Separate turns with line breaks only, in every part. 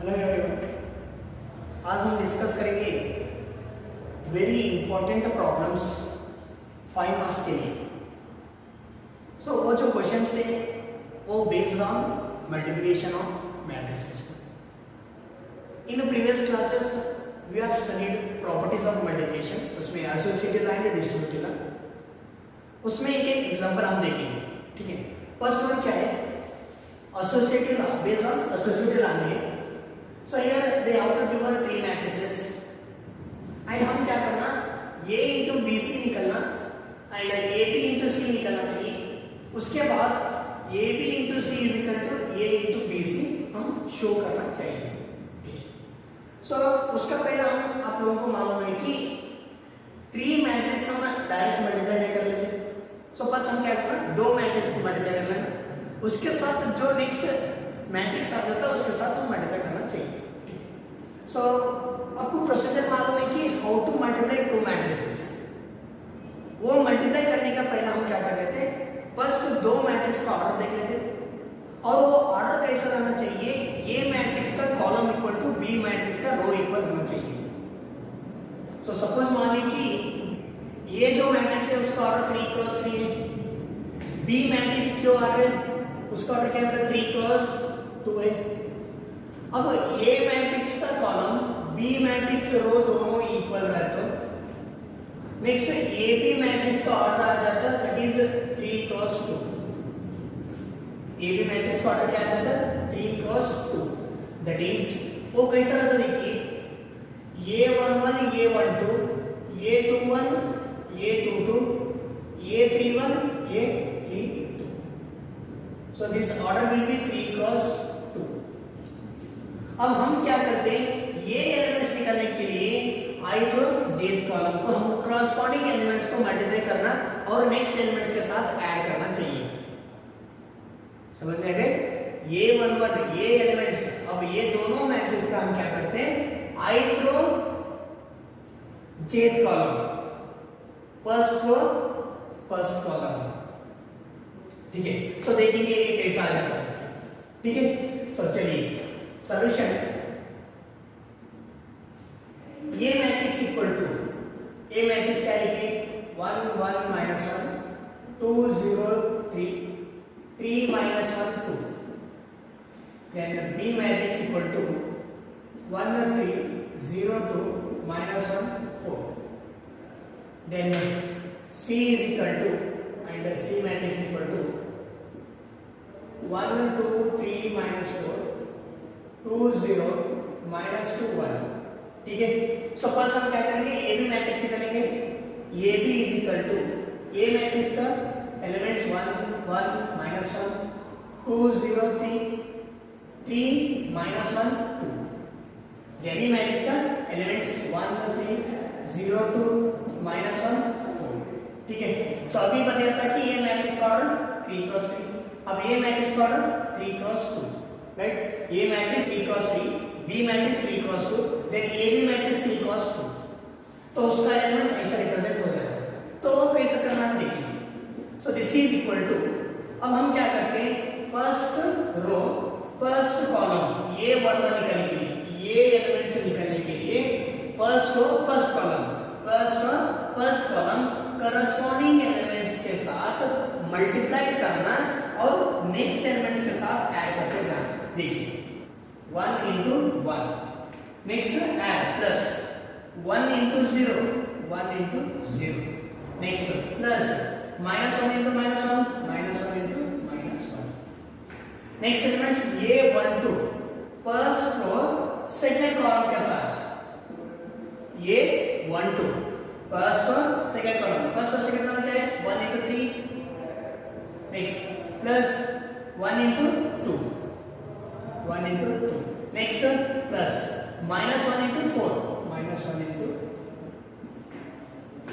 Hello everyone, आज हम discuss करेंगे वेरी इंपॉर्टेंट प्रॉब्लम्स 5 मार्क्स के लिए। सो वो जो क्वेश्चंस थे वो based on multiplication of matrices. In previous classes we are studied properties of multiplication, उसमें associative line and distributive line, उसमें एक एक एग्जांपल हम देखेंगे। ठीक है, फर्स्ट वन क्या है? associative law, based on associative law है। So here they have to given 3 matrices and हम क्या करना, A into BC निकलना and AB into C निकलना चाहिए। उसके बाद AB into C is equal to A into BC हम शो करना चाहिए। So उसका पहले हम आप लोगों को मालूम है कि 3 मैट्रिक्स हम डायरेक्ट मल्टीप्लाई नहीं कर लेते। So फर्स्ट हम क्या करना, 2 मैट्रिक्स को मल्टीप्लाई कर लेना, उसके साथ जो नेक्स्ट मैट्रिक्स आ जाता है उसके साथ हम मल्टीप्लाई करना चाहिए। सो आपको प्रोसीजर मालूम है कि हाउ टू मल्टीप्लाई 2 मैट्रिसेस। वो मल्टीप्लाई करने का पहले हम क्या कर लेते हैं, फर्स्ट 2 मैट्रिक्स का ऑर्डर देख लेते हैं और वो ऑर्डर कैसा रहना चाहिए, ए मैट्रिक्स का column equal to B matrix का रो इक्वल होना चाहिए। सो सपोज मान लीजिए कि ये जो मैट्रिक्स है उसका ऑर्डर 3 क्रॉस 3 है, बी मैट्रिक्स जो आ रहा है उसका ऑर्डर क्या है, 3 क्रॉस 2 है। अब ए मैट्रिक्स का कॉलम बी मैट्रिक्स रो दोनों इक्वल रहे तो नेक्स्ट ए बी मैट्रिक्स का ऑर्डर आ जाता है that is 3 cross 2। A B matrix का ऑर्डर क्या आ जाता है, 3 क्रॉस 2, दैट इज वो कैसा रहता देखिए, A11 A12 A21 A22 A31 A32। So this order will be 3 cross 2। अब हम क्या करते हैं, ये एलिमेंट्स निकालने के लिए ith और jth कॉलम को हम corresponding एलिमेंट्स को मल्टीप्लाई करना और नेक्स्ट एलिमेंट्स के साथ ऐड करना चाहिए। समझ में आ गए? ये 1 ये एलिमेंट्स, अब ये दोनों मैट्रिक्स का हम क्या करते हैं, ith और jth column, first row first column. ठीक है, सो देखेंगे ये कैसा आ जाता है। ठीक है, सो चलिए सॉल्यूशन, ये matrix equal to A matrix क्या लिखे, 1 1 -1 2 0 3 3 -1 2, then B matrix equal to 1 3 0 2 -1 4, then C is equal to and C matrix equal to 1 2 3 -4 2 0 -2 1। ठीक है, सो फर्स्ट हम क्या करेंगे, ए बी मैट्रिक्स निकालेंगे। A B is equal to A matrix का elements 1 1 -1 2 0 3 3 -1 2, then B matrix का एलिमेंट्स 1 3 0 2 -1 4। ठीक है, सो अभी बताया था कि ये मैट्रिक्स का ऑर्डर 3 क्रॉस 3, अब ये मैट्रिक्स का ऑर्डर 3 क्रॉस 2, राइट? ये matrix 3 cross 3, B matrix 3 cross 2, then A B matrix 3 cross 2, तो उसका एलिमेंट्स ऐसा रिप्रेजेंट हो जाएगा। तो वो कैसे करना है देखिए। So this is equal to, अब हम क्या करते हैं, फर्स्ट रो फर्स्ट कॉलम ये 1 1 निकालने के लिए, ये एलिमेंट्स निकालने के लिए first row first column first column corresponding elements के साथ मल्टीप्लाई करना और नेक्स्ट एलिमेंट्स के साथ ऐड करते जाना। देखिए 1 into 1, next add plus 1 into 0 1 into 0, next plus -1 into -1 -1 into -1, next elements ये 1 2 फर्स्ट रो सेकंड कॉलम के साथ, ये 1 2 फर्स्ट और सेकंड कॉलम, फर्स्ट और सेकंड कॉलम क्या है, 1 into 3, next plus 1 into 2 1 into 2, next plus -1 into 4 -1 into,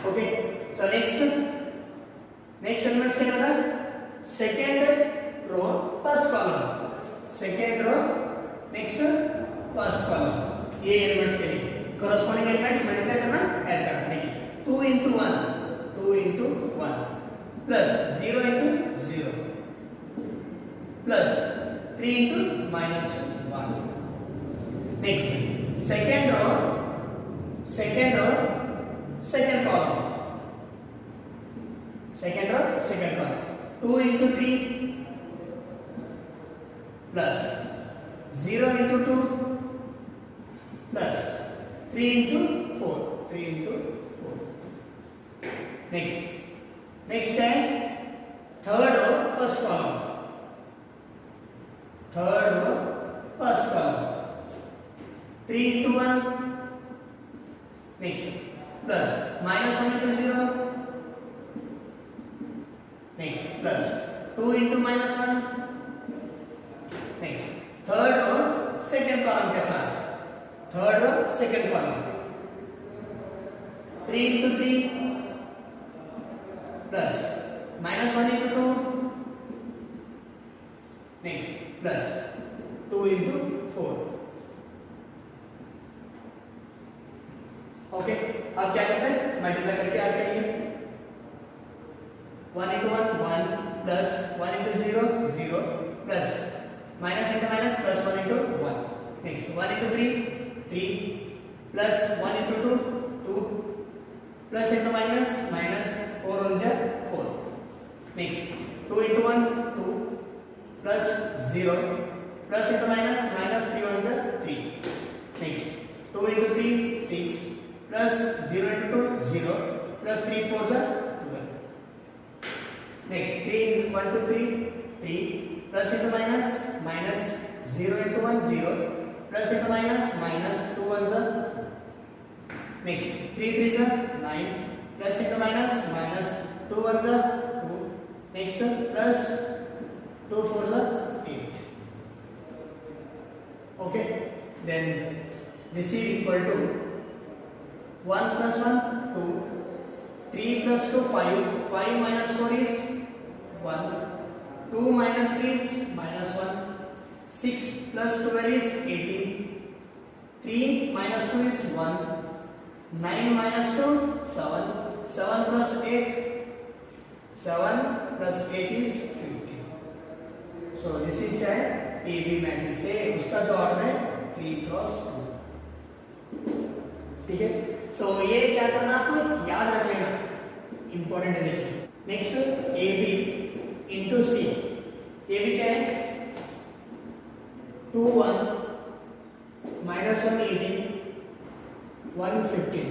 okay. So next elements क्या होगा, second row first column, second row next first column, ये एलिमेंट्स के लिए कॉरस्पॉन्डिंग एलिमेंट्स मल्टीप्लाई करना, add करना। देखिए 2 into 1 2 into 1 plus 0 into 0 plus 3 into -1, Next, second row, second column. Second row, second column. 2 into 3 plus 0 into 2 plus 3 into 4. 3 into 4. Next time, third row, first column. Third row, first column. 3 into 1. Next, plus minus 1 into 0. Next, plus 2 into minus 1. Next, third row, second column के साथ. Third row, second column. 3 into 3 plus minus 1 into 2. Next, plus 2 into 4. Okay, अब क्या करते हैं? Multiply करके आ जाएंगे. 1 into 1 1 plus 1 into 0 0 plus minus into minus plus 1 into 1. Next, 1 into 3 3 plus 1 into 2 2 plus into minus minus 4 on the 4. Next, 2 into 1 2 plus 0 plus into minus minus 3 on the 3. Next, 2 into 3 6 plus 0 into 2 0 plus 3 4 the 12. Next, 3 is 1 to 3 3 plus into minus minus 0 into 1 0 plus into minus minus 2 1 the. Next, 3 3 is 9 plus into minus minus 2 1 the 2. Next, plus 2 4 the 8. Okay, then this is equal to 1 plus 1 2 3 plus 2 5 5 minus 4 is 1 2 minus 3 is minus 1 6 plus 12 is 18 3 minus 2 is 1 9 minus 2 7 7 plus 8 7 plus 8 is 15. So this is the AB matrix है. उसका जो order है 3 cross 2. ठीक है. सो ये क्या करना आपको याद रख लेना, इंपॉर्टेंट है. देखिए next, A B into C. A B क्या है? 2 1 minus 1 18 1 15.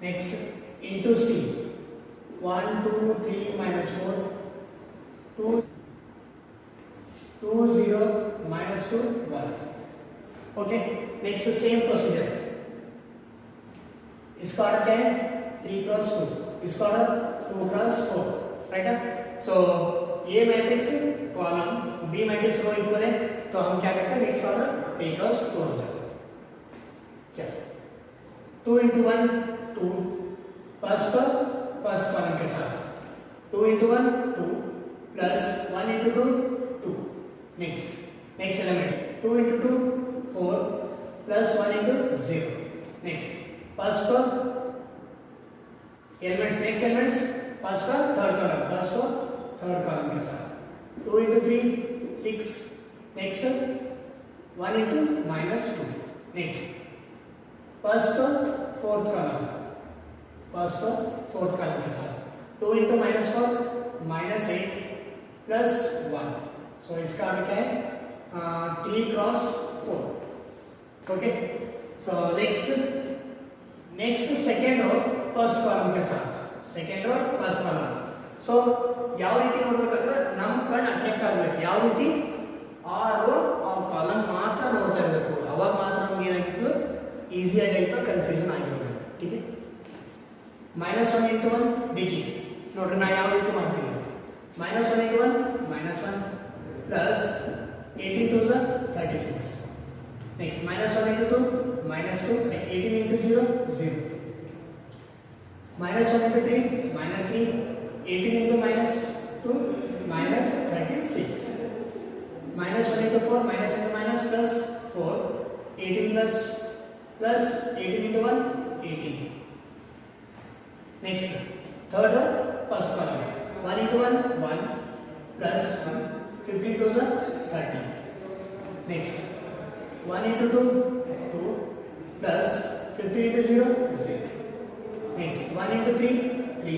Next, into C 1 2 3 minus 4 2 2 0 minus 2 1. Okay, next same procedure. इसका ऑर्डर क्या है? 3 क्रॉस 2. इसका ऑर्डर 2 क्रॉस 4. राइट है. सो ये मैट्रिक्स कॉलम बी मैट्रिक्स रो इक्वल है, तो हम क्या करते हैं? नेक्स्ट ऑर्डर 3 क्रॉस 4 हो जाता है. चलो, 2 into 1 2 फर्स्ट कॉलम के साथ. 2 into 1 2 plus 1 into 2 2. Next element 2 into 2 4 plus 1 into 0. Next first को एलिमेंट्स, नेक्स्ट एलिमेंट्स फर्स्ट का थर्ड कॉलम, फर्स्ट को थर्ड कॉलम के साथ. 2 into 3 6. Next 1 into minus 2. Next first को फोर्थ कॉलम, फर्स्ट को fourth column के साथ. 2 into minus 4 minus 8 plus 1. सो इसका अर्थ क्या है? 3 cross 4. Okay, so next second row first column के साथ. Second row first column. So ಯಾವ ರೀತಿ ನೋಡಬೇಕಂದ್ರೆ ನಮ್ಮ ಕಣ್ಣು ಅಟ್ರಾಕ್ಟ್ ಆಗಬೇಕು. ಯಾವ ರೀತಿ? ಆ ರೋ ಆ ಕಾಲಮ್ ಮಾತ್ರ ನೋಡ್ತಾ ಇರಬೇಕು. ಅವಾಗ ಮಾತ್ರ ನಮಗೆ ಏನಾಗಿತ್ತು? ಈಸಿ ಆಗಿತ್ತು, ಕನ್ಫ್ಯೂಷನ್ ಆಗಿರೋದು. ठीक है. -1 into 1 देखिए ನೋಡ್ರಿ ನಾ ಯಾವ ರೀತಿ ಮಾಡ್ತೀನಿ. -1 into 1 -1 plus 18 to the 36. Next, -1 into 2 -2 18 into 0 0. -1 into 3 -3 18 into -2 -36. -1 into 4 minus into minus plus 4 18 plus 18 into 1 18. Next, third first column 1 into 1 1 plus 1 15 to the 30. Next, 1 into 2 2 plus 15 into 0 0. Next 1 into 3 3,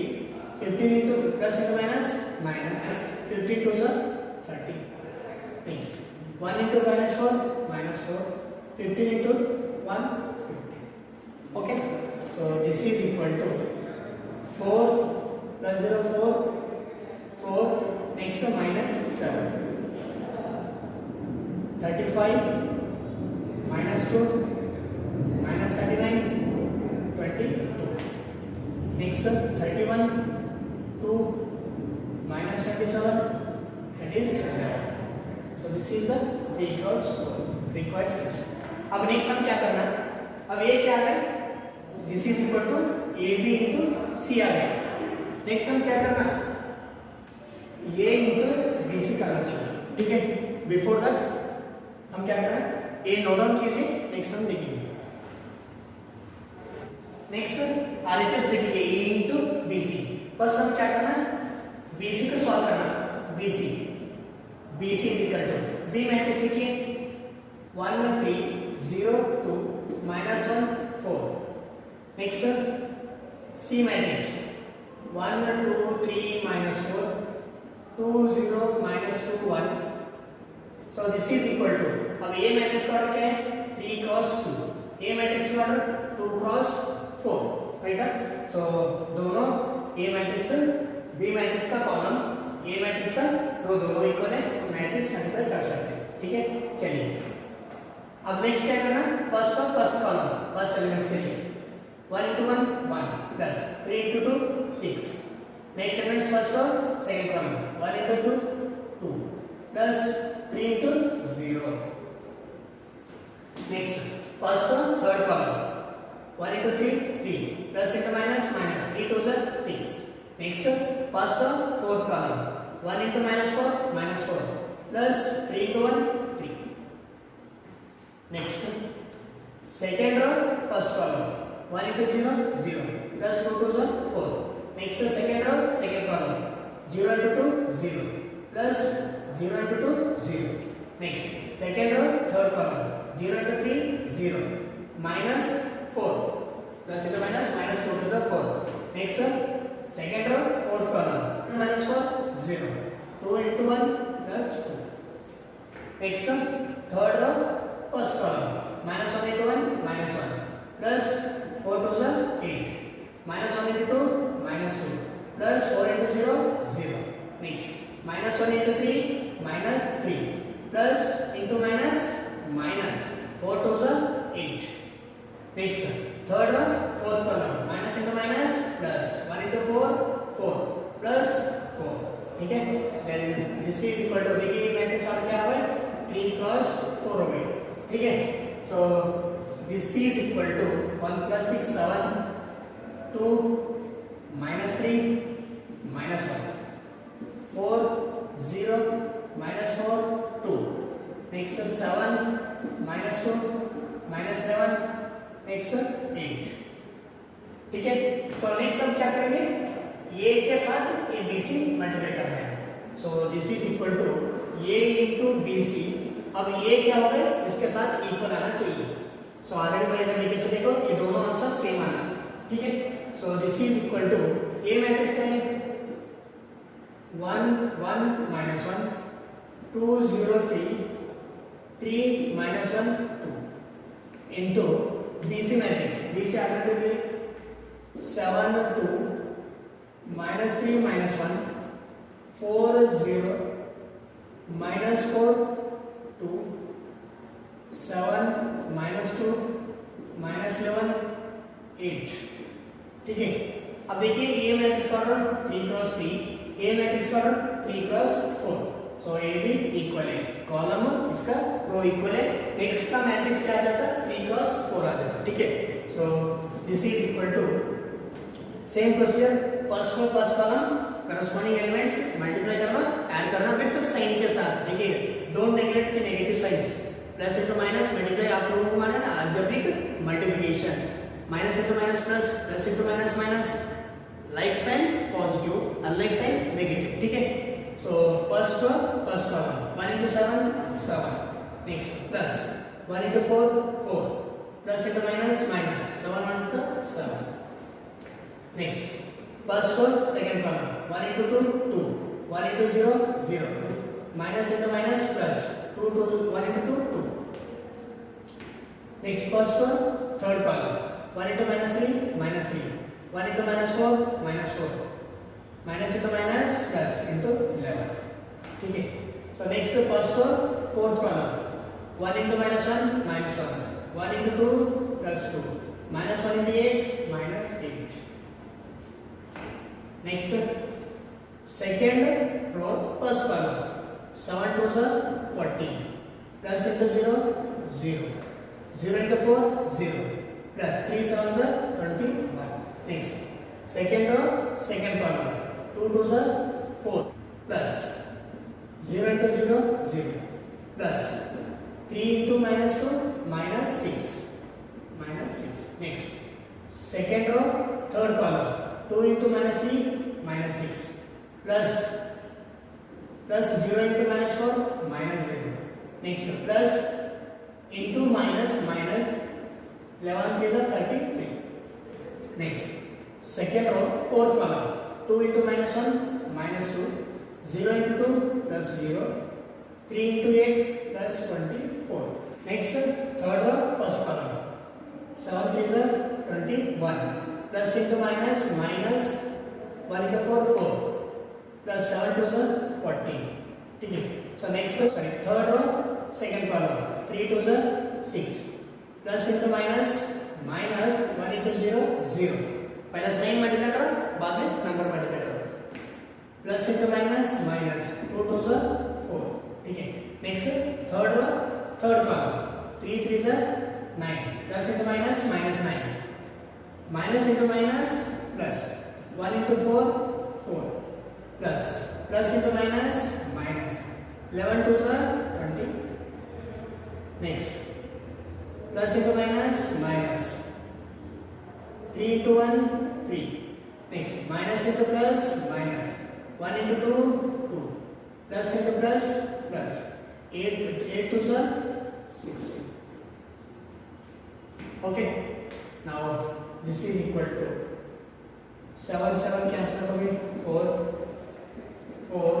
15 into plus into minus minus 15 to the 30. Next 1 into minus 4 minus 4, 15 into 1 50. Okay, so this is equal to 4 plus 0 4 4. Next minus 7, 35 minus 2 minus 39 22. Next 31 2 minus 27, that is 11. So this is the 3 cross 4 required section. अब next हम क्या करना, अब ये क्या है, this is equal to A B into C आ गया. नेक्स्ट हम क्या करना, ए इंटू बी सी करना चाहिए. ठीक है, बिफोर दैट हम क्या करना, ए नोट डाउन कीजिए. नेक्स्ट हम देखेंगे, नेक्स्ट आरएचएस देखेंगे A into B C. First हम क्या करना, बीसी को सॉल्व करना. BC BC is equal to B matrix लिखिए 1 3 0 2 minus 1 4. Next C matrix 1 2 3 minus 4 2 0 minus 2 1. So this is equal to, अब A matrix का ऑर्डर क्या है, 3 cross 2. A matrix का ऑर्डर 2 cross 4, राइट है. सो दोनों A matrix B matrix का column A matrix का रो दोनों इक्वल है, तो मैट्रिक्स मल्टीप्लाई कर सकते हैं. ठीक है, चलिए अब नेक्स्ट क्या करना, फर्स्ट का फर्स्ट कॉलम फर्स्ट एलिमेंट्स के लिए 1 into 1 1 plus 3 into 2 6. Next elements first और second column 1 into 2 2 plus 3 into 0. Next first और third column 1 into 3 3 plus into minus minus 3 2 6. Next first और fourth column 1 into minus 4 plus 3 into 1 3. Next, second row, first column 1 into 0 0 plus 2 2 4. Next, second row, second column 0 into 2 0 plus 0 into 2 0. Next, second row, third column 0 into 3 0 minus 4 plus into minus 4 to the 4. Next, second row, fourth column minus 4 0 2 into 1 plus 2. Next, third row, first column minus 1 into 1 minus 1 plus 4 to 8 minus 1 into 2 minus 2 plus 4 into 0 0. Next, minus 1 into 3 minus 3 plus into minus 4 to 8. Next, third one, fourth column minus into minus plus 1 into 4 4 plus 4. ठीक है, then this is equal to, देखिए matrix और क्या हुआ, 3 cross 4 हो गई. ठीक है, so this is equal to 1 plus 6 7 2 minus 3 minus 1 4 0 minus 4 2. Next 7 minus 2 minus 11. Next 8. ठीक है, so next हम क्या करेंगे, a के साथ a b c मल्टीप्लाई करना है. so this is equal to a into b c. अब ये क्या हो गया, इसके साथ इक्वल आना चाहिए. सो ऑलरेडी मैं इधर लिखे से देखो ये दोनों आंसर सेम आना. ठीक है, so this is equal to A matrix क्या है 1 1 minus 1 2 0 3 3 minus 1 2 into BC matrix. BC आगे के लिए 7 2 minus 3 minus 1 4 0 minus 4 2 7 minus 2 minus 11 8. ठीक है, अब देखिए ए मैट्रिक्स का ऑर्डर 3 क्रॉस 3, ए मैट्रिक्स का order 3 cross 4. So A B equal है, कॉलम इसका रो इक्वल है. नेक्स्ट का मैट्रिक्स क्या आ जाता है 3 क्रॉस 4 आ जाता है. ठीक है, so this is equal to same procedure, first row first column corresponding elements multiply करना, ऐड करना विद साइन के साथ. देखिए डोंट नेग्लेक्ट के negative signs. Plus into minus multiply आप लोगों को माना ना algebraic multiplication. Minus into minus plus, plus into minus minus, like sign positive, unlike sign negative. ठीक है, so first column 1 into 7 7. Next plus 1 into 4 4 plus into minus minus 7 into 7. Next first row second column 1 into 2 2 1 into 0 0 minus into minus plus 2 to 1 into 2 2. Next first row third column 1 into minus 3 minus 3 1 into minus 4 minus 4 minus into minus plus into 11. ठीक है. So next first row fourth column 1 into minus 1 minus 1 1 into 2 plus 2 minus 1 into 8 minus 8. Next second row first column 7 to 14 plus into 0 0 0 into 4 0 plus 3 7 21. Next second row second column 2 to 4 plus 0 into 0 0 plus 3 into minus 2 minus 6 minus 6. Next second row third column 2 into minus 3 minus 6 plus 0 into minus 4 minus 0. Next plus into minus minus 11 3 is 33. Next second row fourth column 2 into minus 1 minus 2 0 into 2 plus 0 3 into 8 plus 24. Next third row first column 7 3 is 21 plus into minus minus 1 into 4 4 plus 7 2 is 14. ठीक है. So next third row second column 3 2 is 6 plus into minus minus 1 into 0 0. पहला sign multiply करो बाद में number multiply करो plus into minus minus 2 2 is 4. ठीक है. Next third row third column 3 3 is 9 plus into minus minus 9 minus into minus plus 1 into 4 4 plus into minus minus 11 2 is 20. Next plus into minus minus 3 into 1 3. Next minus into plus minus 1 into 2 2 plus into plus 8 2 is 16. Okay, now this is equal to 7 7 cancel हो गए 4 4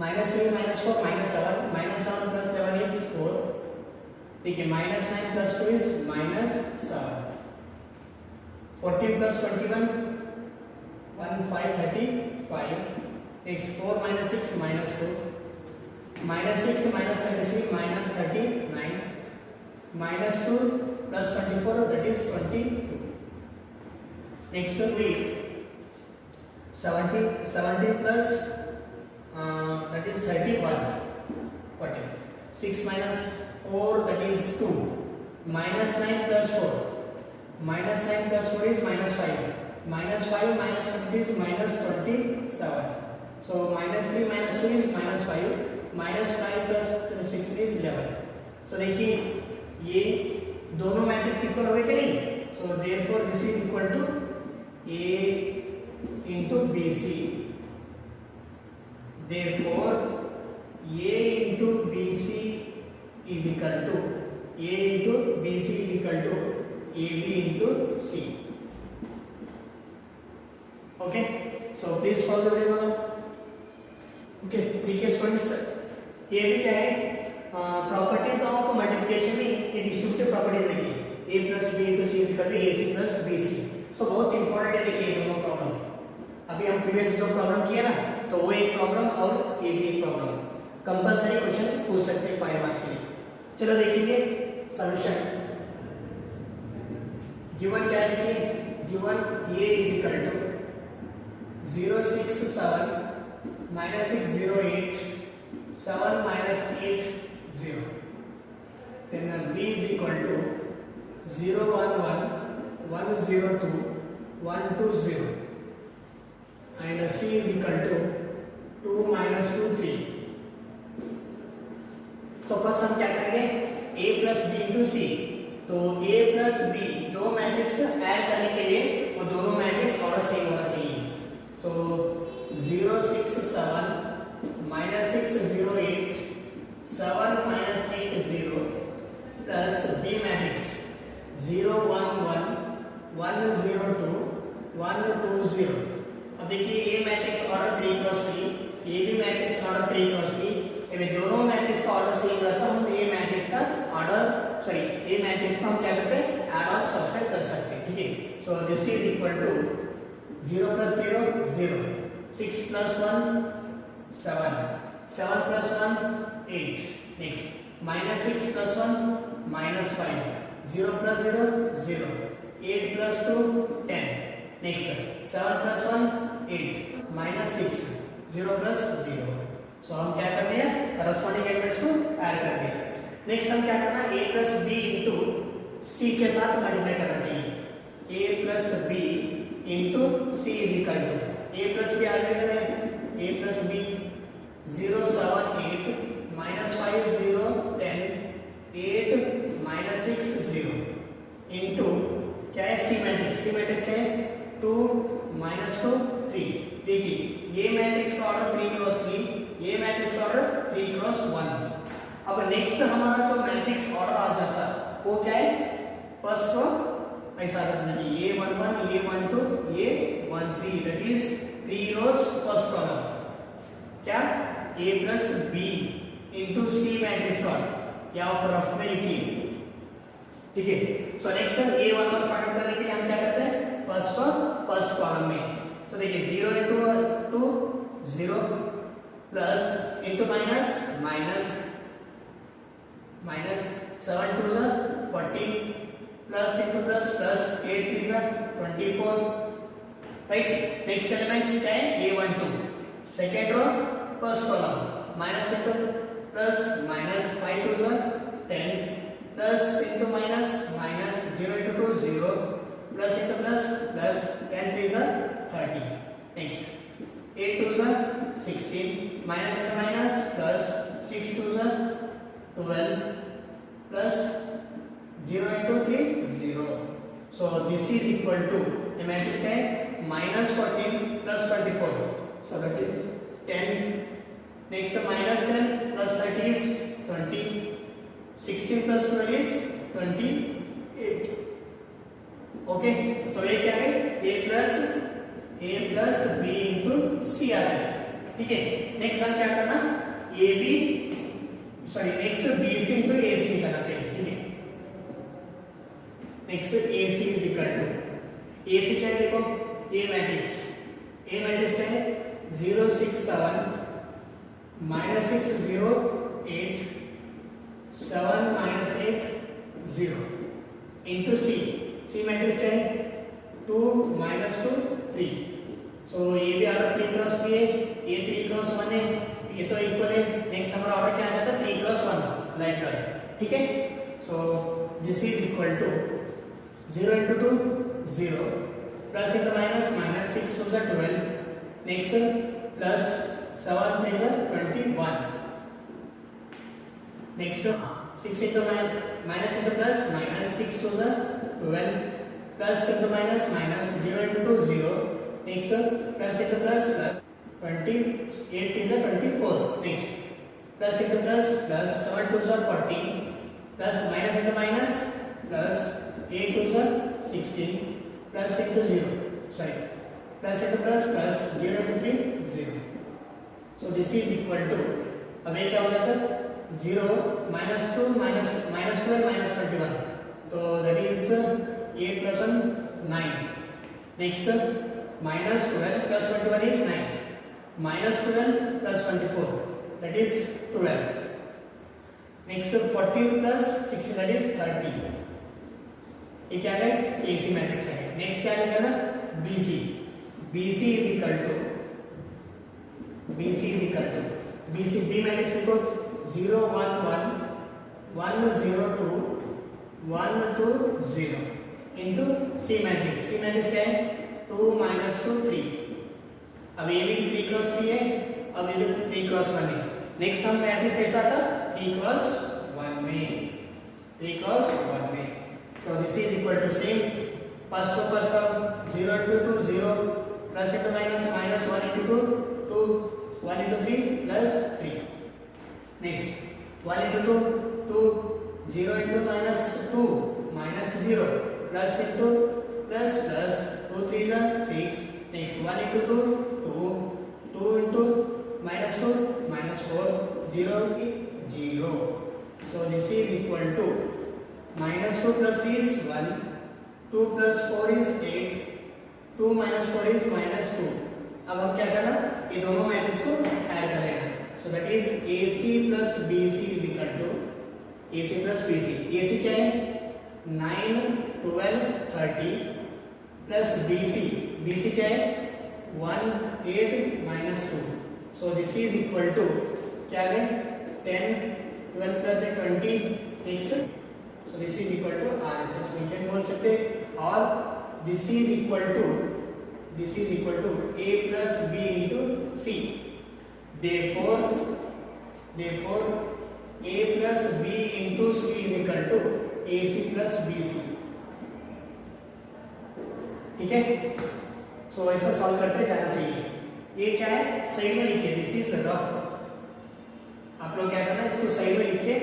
minus 3 minus 4 minus 7 plus 11 is 4. ठीक है. minus 9 plus 2 is minus 7. 14 plus 21 1 5 35. Next 4 minus 6 minus 2 minus 6 minus 33 minus 39 minus 2 plus 24 that is 22. Next will be 17 plus that is 31 40. 6 minus 4 that is 2 minus 9 plus 4 minus 9 plus 4 is minus 5 minus 5 minus 20 is minus 27. So minus 3 minus 2 is minus 5 minus 5 plus 16 is 11. So देखिए ये दोनों matrix equal हो गए कि नहीं. So therefore this is equal to A into BC. Therefore A into BC is equal to A into BC is equal to AB into C. Okay, so please follow the video. Okay, देखिए students ये भी क्या है properties of multiplication में ये distributive properties देखिए a plus b into c is equal to ac plus bc. सो बहुत important है देखिए ये दोनों प्रॉब्लम. अभी हम प्रीवियस जो प्रॉब्लम किया ना तो वो एक प्रॉब्लम और ये भी एक प्रॉब्लम कंपलसरी क्वेश्चन पूछ सकते हैं 5 मार्क्स के लिए. चलो देखेंगे सॉल्यूशन. गिवन क्या है देखिए given a is equal to 067 minus 608 7 minus 8 0. Then b is equal to 011 102 120 and c is equal to 2 minus 2 3. So first हम क्या करेंगे a plus b into c. तो a plus b दो मैट्रिक्स ऐड करने के लिए वो दोनों मैट्रिक्स ऑर्डर सेम होना चाहिए. So 067 minus 608 7 minus देखिए ए मैट्रिक्स ऑर्डर 3 क्रॉस 3, ये भी मैट्रिक्स ऑर्डर 3 क्रॉस 3, ये दोनों मैट्रिक्स का ऑर्डर सेम रहता है, हम ए मैट्रिक्स का ऑर्डर ए मैट्रिक्स को हम क्या करते हैं ऐड और सब्ट्रैक्ट कर सकते हैं, ठीक है। So this is equal to 0 plus 0 0, 6 plus 1 7, 7 plus 1 8, next minus 6 plus 1 minus 5, 0 plus 0 0, 8 plus 2 10, next 7 plus 1 8, minus 6, 0 plus 0। सो हम क्या करते हैं करस्पॉन्डिंग एलिमेंट्स को ऐड करते हैं। नेक्स्ट हम क्या करना है a plus b into c के साथ मल्टीप्लाई करना चाहिए। a plus b into c is equal to a plus b add करें a plus b 0 7 8 minus 5 0 10 8 minus 6 0 into क्या है c मैट्रिक्स क्या है 2 minus 2 3। देखिए ये मैट्रिक्स का ऑर्डर 3 क्रॉस 3, ये मैट्रिक्स का ऑर्डर 3 क्रॉस 1। अब नेक्स्ट हमारा जो मैट्रिक्स ऑर्डर आ जाता है वो क्या है फर्स्ट को ऐसा करना कि ये 1 1 ये 1 2 ये 1 3, that is 3 rows first column क्या a plus b into c matrix का या रफ में लिखिए, ठीक है। सो नेक्स्ट हम a11 फाइंड आउट करने के लिए हम क्या करते हैं फर्स्ट कॉलम में। सो देखिए 0 into 2 0 प्लस into माइनस 7 2 जा 14 प्लस into प्लस 8 3 जा 24, राइट। नेक्स्ट एलिमेंट्स क्या है a12 second row first column minus into plus minus 5 2 जा 10 plus into minus 0 into 2 0 plus into plus 10 3 जा 30। नेक्स्ट 8 2 जा 16 माइनस into माइनस प्लस 6 2 जा 12 plus 0 into 3 0। So this is equal to ये matrix क्या है minus 14 plus 24, so that is 10। Next minus 10 plus 30 is 20, 16 plus 12 is 28। Okay, so ये क्या है a plus b into c आ गया, ठीक है। नेक्स्ट हम क्या करना नेक्स्ट bc into ac निकालना चाहिए, ठीक है। Next ac is equal to ac क्या है देखो a मैट्रिक्स क्या है 0 6 7 minus 6 0 8 7 minus 8 0 into c matrix क्या है 2 minus 2 3। सो ये भी ऑर्डर 3 क्रॉस 3 है, ये 3 क्रॉस 1 है, ये तो इक्वल है। नेक्स्ट हमारा ऑर्डर क्या आ जाता है 3 क्रॉस 1 लाइक दैट, ठीक है। So this is equal to 0 into 2 0 plus into minus 6 2 जा 12, नेक्स्ट प्लस 7 3 जा 21, next 6 into minus into plus minus 6 2 जा 12 plus into minus 0 into 2 0, next plus into plus 28 3 जा 24, नेक्स्ट प्लस into प्लस 7 2 जा 14 plus minus into minus plus 8 2 जा 16 plus into 0 plus into plus 0 into 3 0। So this is equal to अब ये क्या हो जाता है 0 माइनस 2 माइनस 12 माइनस 21, तो that is 8 plus 1 9, next minus 12 plus 21 is 9, minus 12 plus 24 that is 12, next 14 plus 16 that is 30। ये क्या है AC मैट्रिक्स है। नेक्स्ट क्या लिखा ना BC is equal to B matrix देखो 0 1 1 1 0 2 1 2 0 into C मैट्रिक्स क्या है 2 minus 2 3। अब ये भी 3 क्रॉस 3 है, अब ये भी 3 क्रॉस 1 है। नेक्स्ट हम मैट्रिक्स कैसा था 3 क्रॉस 1 में। So this is equal to same first को 0 into 2 0 plus into minus 1 into 2 1 into 3 plus 3, next 1 into 2 0 into minus 2 minus 0 plus into plus 2 3 is 6 Next 1 into 2, 2, 2 into minus 2, minus 4, 0 into 0. So this is equal to minus 2 plus 3 is 1, 2 plus 4 is 8, 2 minus 4 is minus 2. अब हम क्या करना, ये दोनों matrix को add कर लेना. So that is AC plus BC is equal to AC plus BC. AC क्या है 9, 12, 30 plus BC क्या है 1, 8 minus 2. So this is equal to क्या है 10, 12 plus 20 next. So this is equal to RHS we can बोल सकते, और this is equal to A plus B into C. Therefore A plus B into C is equal to AC plus BC. ठीक है, सो ऐसा solve करते जाना चाहिए. ये क्या है सही में लिखिए, दिस इज रफ. आप लोग क्या करना, इसको सही में लिख के.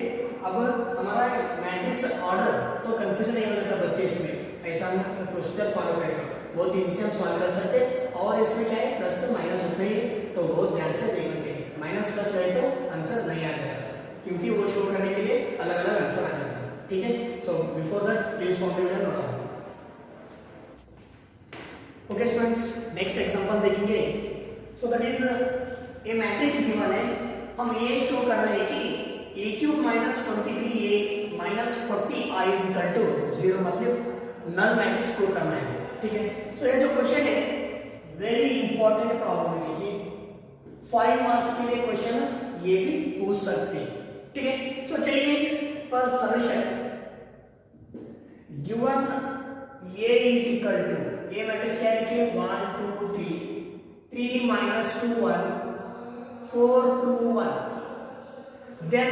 अब हमारा मैट्रिक्स ऑर्डर तो कंफ्यूजन नहीं होता बच्चे, इसमें ऐसा हम प्रोसीजर फॉलो करें तो बहुत इजी से हम सॉल्व कर सकते. और इसमें क्या है प्लस माइनस उतने ही, तो बहुत ध्यान से देखना चाहिए. माइनस प्लस रहे तो आंसर नहीं आ जाता, क्योंकि वो शो करने के लिए अलग अलग आंसर आ जाता है. ठीक है, so before that please form the video note down. Okay students, next example देखेंगे. So that is a matrix given है. हम ये शो कर रहे हैं कि a cube minus 23a minus 40i is equal to 0, मतलब नल मैट्रिक्स प्रूव करना है. ठीक है, सो ये जो क्वेश्चन है वेरी इंपॉर्टेंट प्रॉब्लम है. देखिए 5 मार्क्स के लिए क्वेश्चन ये भी पूछ सकते हैं. ठीक है, सो चलिए पर solution given a is equal to, ये मैट्रिक्स क्या लिखिए 1 2 3, 3 minus 2 1, 4 2 1. देन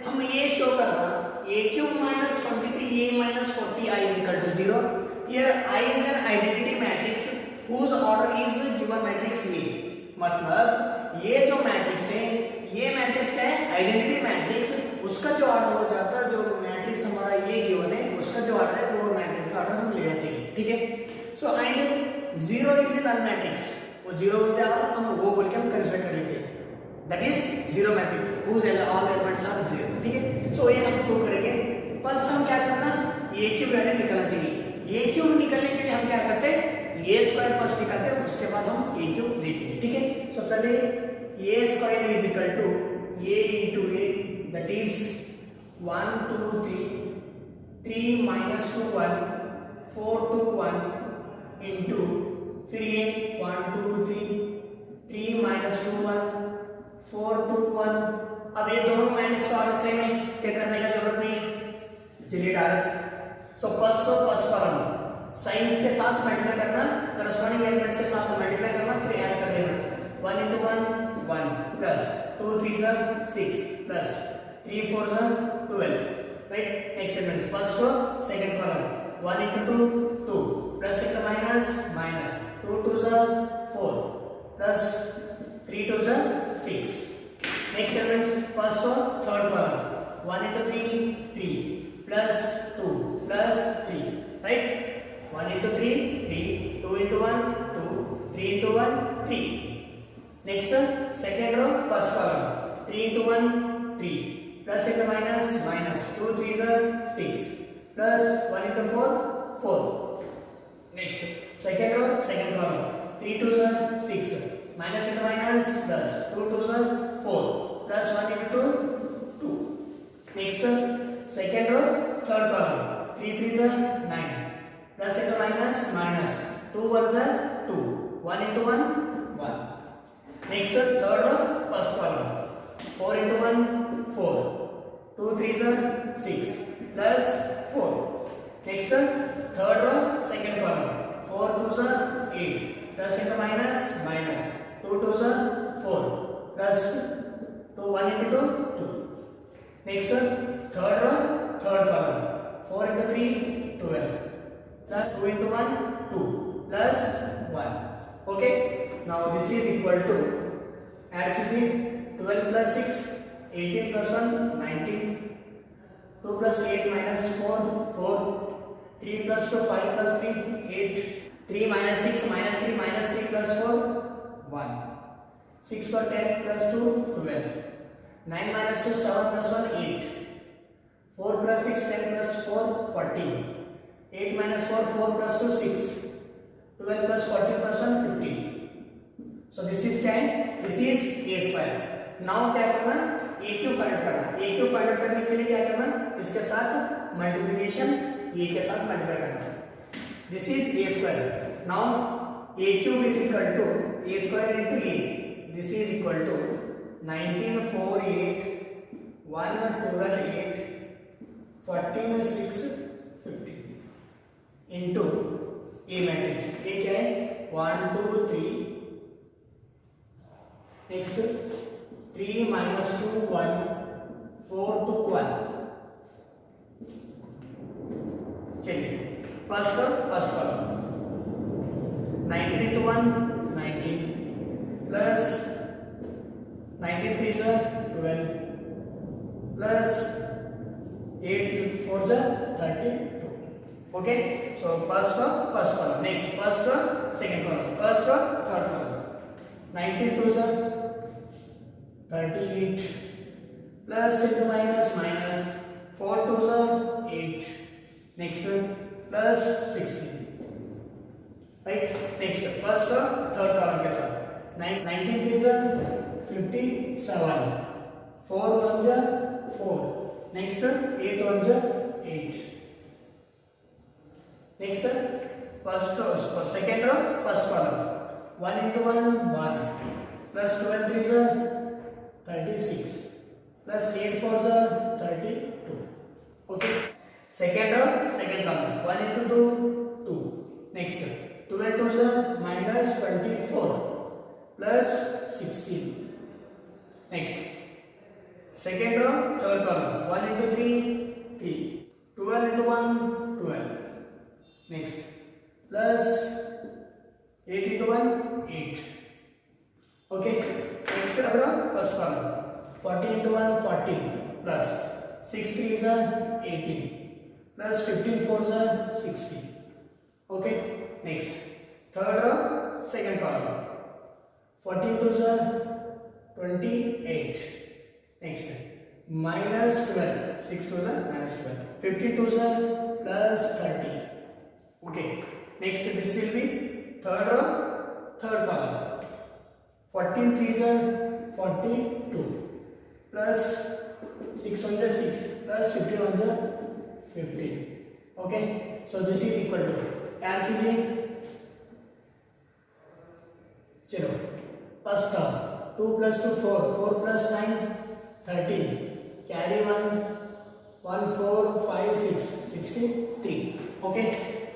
हम ये शो करना a cube minus 23a minus 40i is equal to 0. Here I is an identity matrix whose order is given matrix A. मतलब ये जो matrix है, ये मैट्रिक्स क्या है आइडेंटिटी मैट्रिक्स. उसका जो ऑर्डर हो जाता है, जो मैट्रिक्स हमारा ये गिवन है उसका जो ऑर्डर है वो मैट्रिक्स का ऑर्डर हम लेना चाहिए. ठीक है, so and 0 is an null matrix. वो 0 बोलते हैं, हम वो बोल के हम कंसीडर कर लेते हैं. That is 0 matrix whose all elements are 0. ठीक है, सो ये हम प्रूव करेंगे. फर्स्ट हम क्या करना, a क्यूब वैल्यू निकालना चाहिए. a क्यूब निकालने के लिए हम क्या करते हैं, a स्क्वायर फर्स्ट निकालते हैं, उसके बाद हम a क्यूब देखेंगे. ठीक है, सो पहले a square is equal to a into a, that is 1 2 3, 3 minus 2 1, 4 2 1 into फिर ये 1 2 3, 3 minus 2 1, 4 2 1. अब ये दोनों मैट्रिक्स का ऑर्डर सेम है, चेक करने का जरूरत नहीं है. चलिए डायरेक्ट. सो फर्स्ट को फर्स्ट कॉलम साइंस के साथ मल्टीप्लाई करना, करस्पॉन्डिंग एलिमेंट्स के साथ मल्टीप्लाई करना, फिर ऐड कर लेना. 1 into 1 1 plus 2 3s are 6 plus 3 4s are 12. Right, next elements first को second column 1 into 2 2 plus into minus minus 2 2s are 4 plus 3 2s are 6. Next elements first को third column 1 into 3 3 plus 2 plus 3. Right, 1 into 3 3, 2 into 1 2, 3 into 1 3. Next second row first column 3 into 1 3 plus into minus minus 2 3s are 6 plus 1 into 4 4. Next second row second column 3 2s are 6 minus into minus plus 2 2s are 4 plus 1 into 2 2. Next second row third column 3 3s are 9 plus into minus minus 2 1s are 2 1 into 1 1. Next third row first column 4 into 1 4 2 3s are 6 plus 4. Next third row second column 4 2s are 8 plus into minus minus 2 2s are 4 plus 2 1 into 2 2. Next third row third column 4 into 3 12 plus 2 into 1 2 plus 1. Okay, now this is equal to add कीजिए 12 plus 6 18 plus 1 19 2 plus 8 minus 4 4 3 plus 2 5 plus 3 8 3 minus 6 minus 3 plus 4 1. 6 for 10 plus 2 12. 9 minus 2 7 plus 1 8. 4 plus 6 10 plus 4 14. 8 minus 4 4 plus 2 6. 12 plus 14 plus 1 15. So this is क्या है? This is a square. Now क्या करना? a Q find out करना. a Q find out करने के लिए क्या करना? इसके साथ मल्टीप्लिकेशन a के साथ मल्टीप्लाई करना. This is a square. Now a cube is equal to a square into a. This is equal to 19 4 8 1 12 8 14 6 15 into a matrix. a क्या है? 1 2 3. next 3 minus 2 1 4 2 1. चलिए first column 19 into 1 19 plus 19 3 is 12 plus 8 4 is 32. Okay, so first column. Next first second column. First third column. 19 2 is 38 plus into minus 4 2 is 8. Next plus 16. Right? Next first third column के साथ 19 3 is 57. 4 1 is 4. Next 8 1 is 8. Next second row first column 1 into 1 1 plus 12 3 is 36 plus 8 4 is 32. Okay, second row second column 1 into 2 2. Next 12 2 is minus 24 plus 16. Next second row third column 1 into 3 3. 12 into 1 12. Next plus 8 into 1 8. Okay, next first column 14 into 1 14 plus 6 3 is 18 plus 15 4 is 16. Okay, next third row second column 14 2 is 28. Next minus 12 6 2 is minus 12. 15 2 is plus 30. Okay, next this will be third row third column 14 3 is 42 plus 6 1 is 6 plus 15 1 is 15. Okay, so this is equal to add कीजिए. चलो first term 2 plus 2 4 4 plus 9 13 carry 1 1 4 5 6 63. Okay,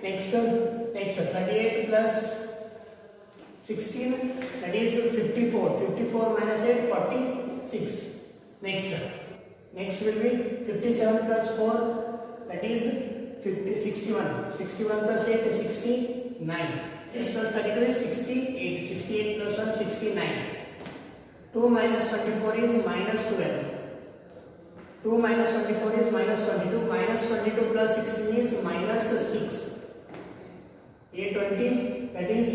next 38 plus 16 that is 54. 54 minus 8 46. Next will be 57 plus 4 that is 61. 61 plus 8 is 69. 6 plus 32 is 68. 68 plus 1 69. 2 minus 24 is minus 12. 2 minus 24 is minus 22. Minus 22 plus 16 is minus 6. 8 20 that is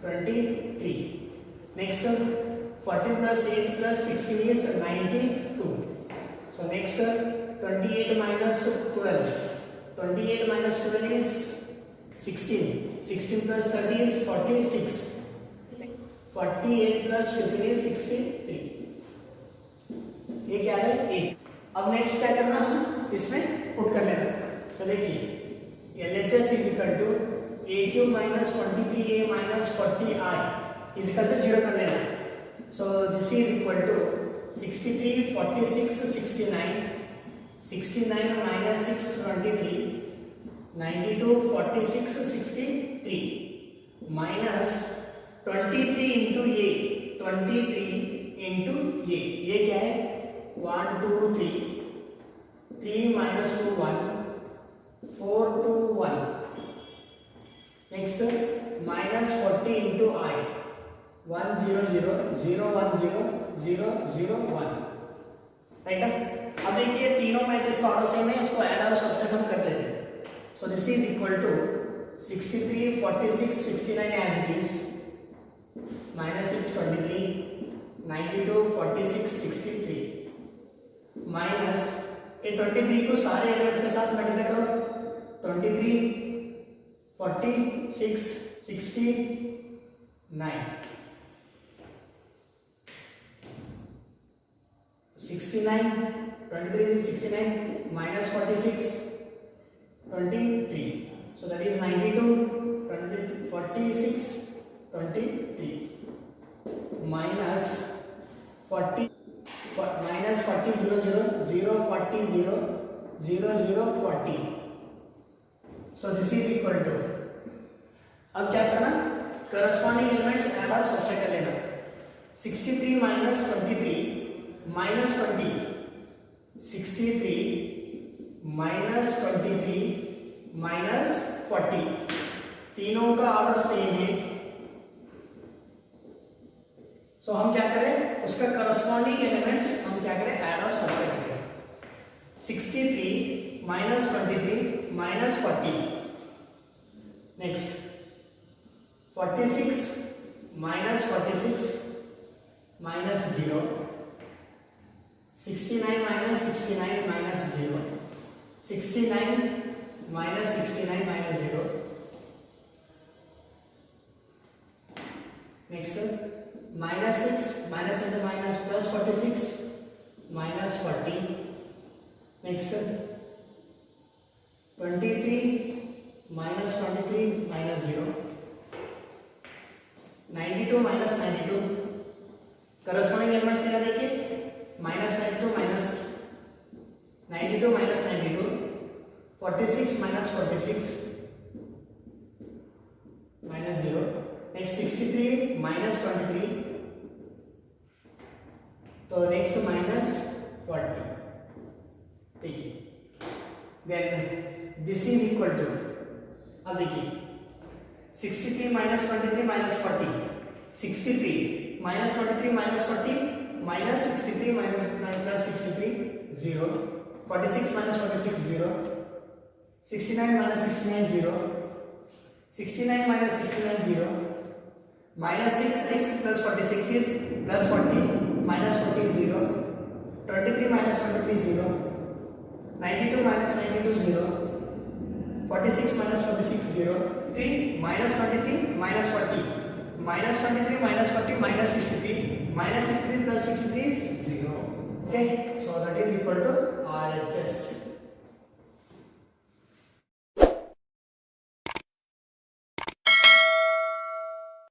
23. Next 14 plus 8 plus 16 is 92. So next 28 minus 12. 28 minus 12 is 16. 16 plus 30 is 46. 48 plus 15 is 63. ये क्या है 8. अब next क्या करना हम इसमें put कर लेना. सो देखिए LHS is equal to a cube minus 23a minus 40i is equal to 0 कर लेना. So this is equal to 63 46 69. 69 minus 6 23. 92 46 63 minus 23 into a. 23 into a. ये क्या है 1 2 3. 3 minus 2 1. 4 2 1. Next minus 40 into I. 1 0 0 0 1 0 0 0 1. Right. अब देखिए तीनों मैट्रिक्स का order same है, इसको ऐड और सब्सट्रैक्ट हम कर लेते हैं. So this is equal to 63, 46, 69 as it is, minus 6, 23, 92, 46, 63, minus ये 23 को सारे एलिमेंट्स के साथ मल्टीप्लाई करो, 23, 46, 69, 69, 23, 69, minus 46, 23. So that is 92, 23, 46, 23, minus 40, minus 40, 0, 0, 0, 40, 0, 0, 0, 40. So this is equal to, अब क्या करना, करस्पॉन्डिंग एलिमेंट्स ऐड और सब्ट्रैक्ट कर लेना, 63 minus 23 minus 20, 63 minus 23 minus 40, तीनों का ऑर्डर सेम है। सो हम क्या करें, उसका करस्पॉन्डिंग एलिमेंट्स हम क्या करें, ऐड और सब्ट्रैक्ट करें। 63 minus 23 minus 40, next 46 minus 46 minus 0, 69 minus 69 minus 0, 69 minus 69 minus 0, next minus 6 minus into minus plus 46 minus 40, next 23 minus 23 minus 0, 92 minus 92, corresponding elements क्या देखिए, minus 92 minus 92 minus 92, 46 minus 46 minus 0, next 63 minus 23, तो next minus 40, ठीक है, then this is equal to, अब देखिए 63 minus 23 minus 40, 63 minus 23 minus 40 minus 63 minus plus 63 0, 46 minus 46 0, 69 minus 69 0, 69 minus 69 0, minus 6 plus 46 is plus 40 minus 40 0, 23 minus 23 0, 92 minus 92 0, 46 minus 46 0, 3 minus 23 minus 40, minus 23 minus 40 minus 63, minus 63 plus 63 is 0. Okay, so that is equal to